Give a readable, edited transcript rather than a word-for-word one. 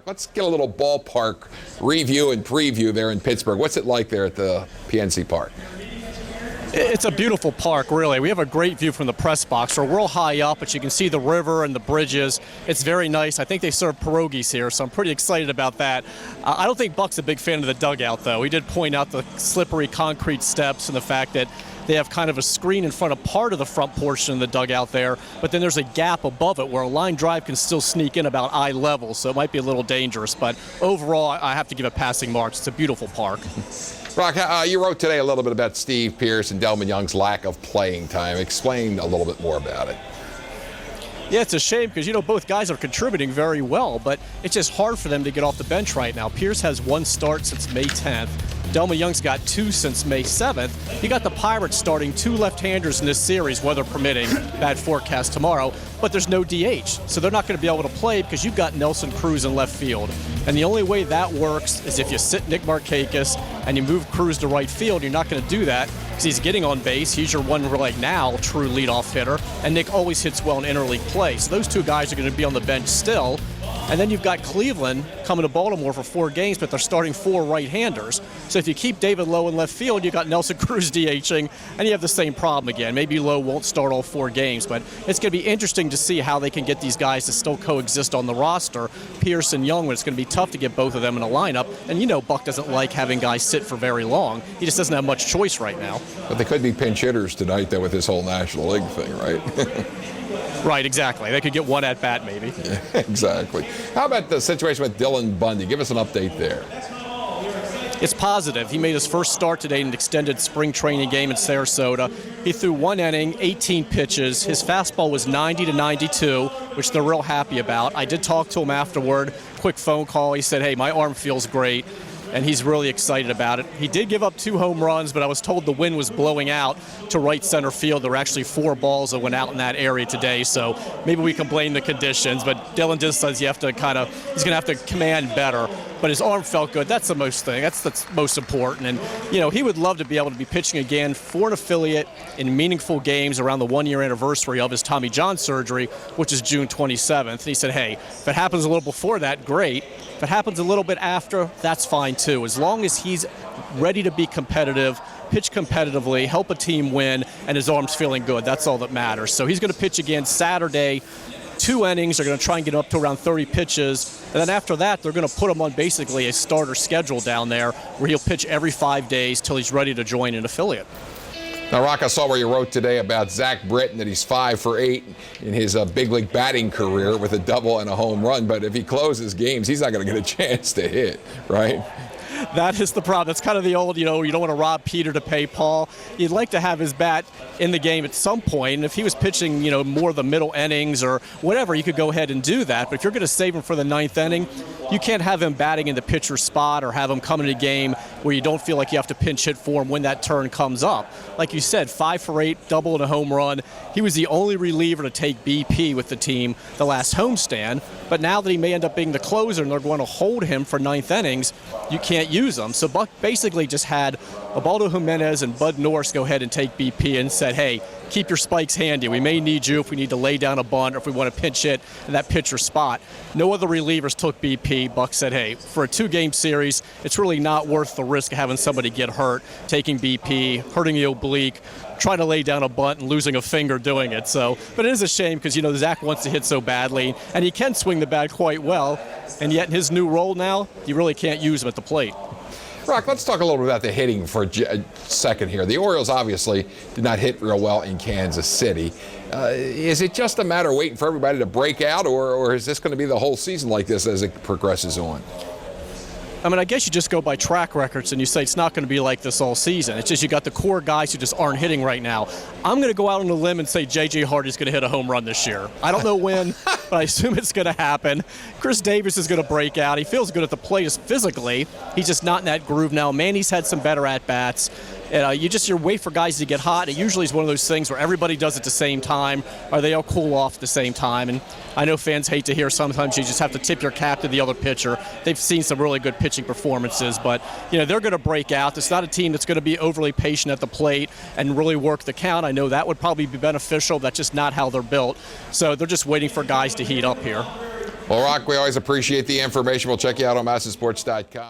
Let's get a little ballpark review and preview there in Pittsburgh. What's it like there at the PNC Park? It's a beautiful park, really. We have a great view from the press box. We're real high up, but you can see the river and the bridges. It's very nice. I think they serve pierogies here, so I'm pretty excited about that. I don't think Buck's a big fan of the dugout, though. He did point out the slippery concrete steps and the fact that they have kind of a screen in front of part of the front portion of the dugout there, but then there's a gap above it where a line drive can still sneak in about eye level, so it might be a little dangerous. But overall, I have to give it passing marks. It's a beautiful park. Roch, you wrote today a little bit about Steve Pearce and Delmon Young's lack of playing time. Explain a little bit more about it. Yeah, it's a shame because, both guys are contributing very well, but it's just hard for them to get off the bench right now. Pearce has one start since May 10th. Delmon Young's got two since May 7th. You got the Pirates starting two left-handers in this series, weather permitting, bad forecast tomorrow, but there's no DH. So they're not going to be able to play because you've got Nelson Cruz in left field. And the only way that works is if you sit Nick Markakis and you move Cruz to right field. You're not going to do that because he's getting on base. He's your one, right now, true leadoff hitter. And Nick always hits well in interleague play. So those two guys are going to be on the bench still. And then you've got Cleveland coming to Baltimore for 4 games, but they're starting 4 right-handers. So if you keep David Lowe in left field, you've got Nelson Cruz DHing, and you have the same problem again. Maybe Lowe won't start all 4 games, but it's going to be interesting to see how they can get these guys to still coexist on the roster. Pearce and Young, when it's going to be tough to get both of them in a lineup. And Buck doesn't like having guys sit for very long. He just doesn't have much choice right now. But they could be pinch hitters tonight, though, with this whole National League thing, right? Right, exactly. They could get one at bat, maybe. Yeah, exactly. How about the situation with Dylan Bundy? Give us an update there. It's positive. He made his first start today in an extended spring training game in Sarasota. He threw 1 inning, 18 pitches. His fastball was 90 to 92, which they're real happy about. I did talk to him afterward, quick phone call. He said, hey, my arm feels great. And he's really excited about it. He did give up 2 home runs, but I was told the wind was blowing out to right center field. There were actually 4 balls that went out in that area today, so maybe we can blame the conditions. But Dylan just says he's going to have to command better. But his arm felt good. That's the most thing. That's the most important. And, he would love to be able to be pitching again for an affiliate in meaningful games around the 1-year anniversary of his Tommy John surgery, which is June 27th. And he said, hey, if it happens a little before that, great. If it happens a little bit after, that's fine too. As long as he's ready to be competitive, pitch competitively, help a team win, and his arm's feeling good, that's all that matters. So he's going to pitch again Saturday. 2 innings. They're going to try and get him up to around 30 pitches. And then after that, they're going to put him on basically a starter schedule down there where he'll pitch every 5 days till he's ready to join an affiliate. Now, Roch, I saw where you wrote today about Zach Britton that he's 5 for 8 in his big league batting career with a double and a home run. But if he closes games, he's not going to get a chance to hit, right? That is the problem. That's kind of the old, you don't want to rob Peter to pay Paul. You'd like to have his bat in the game at some point. And if he was pitching, more of the middle innings or whatever, you could go ahead and do that. But if you're going to save him for the 9th inning, you can't have him batting in the pitcher's spot or have him come in a game where you don't feel like you have to pinch hit for him when that turn comes up. Like you said, 5 for 8, double and a home run. He was the only reliever to take BP with the team the last homestand. But now that he may end up being the closer and they're going to hold him for 9th innings, you can't use him. So Buck basically just had Ubaldo Jimenez and Bud Norris go ahead and take BP and said, hey, keep your spikes handy. We may need you if we need to lay down a bunt or if we want to pinch hit in that pitcher spot. No other relievers took BP. Buck said, hey, for a 2-game series, it's really not worth the risk of having somebody get hurt, taking BP, hurting the oblique, trying to lay down a bunt and losing a finger doing it. So, but it is a shame because, Zach wants to hit so badly, and he can swing the bat quite well, and yet in his new role now, you really can't use him at the plate. Roch, let's talk a little bit about the hitting for a second here. The Orioles obviously did not hit real well in Kansas City. Is it just a matter of waiting for everybody to break out, or is this going to be the whole season like this as it progresses on? I guess you just go by track records and you say it's not going to be like this all season. It's just you got the core guys who just aren't hitting right now. I'm going to go out on a limb and say J.J. Hardy's going to hit a home run this year. I don't know when, but I assume it's going to happen. Chris Davis is going to break out. He feels good at the plate physically. He's just not in that groove now. Manny's had some better at-bats. You wait for guys to get hot. It usually is one of those things where everybody does it at the same time, or they all cool off at the same time. And I know fans hate to hear sometimes you just have to tip your cap to the other pitcher. They've seen some really good pitching performances, but they're going to break out. It's not a team that's going to be overly patient at the plate and really work the count. I know that would probably be beneficial. That's just not how they're built. So they're just waiting for guys to heat up here. Well, Roch, we always appreciate the information. We'll check you out on MASNsports.com.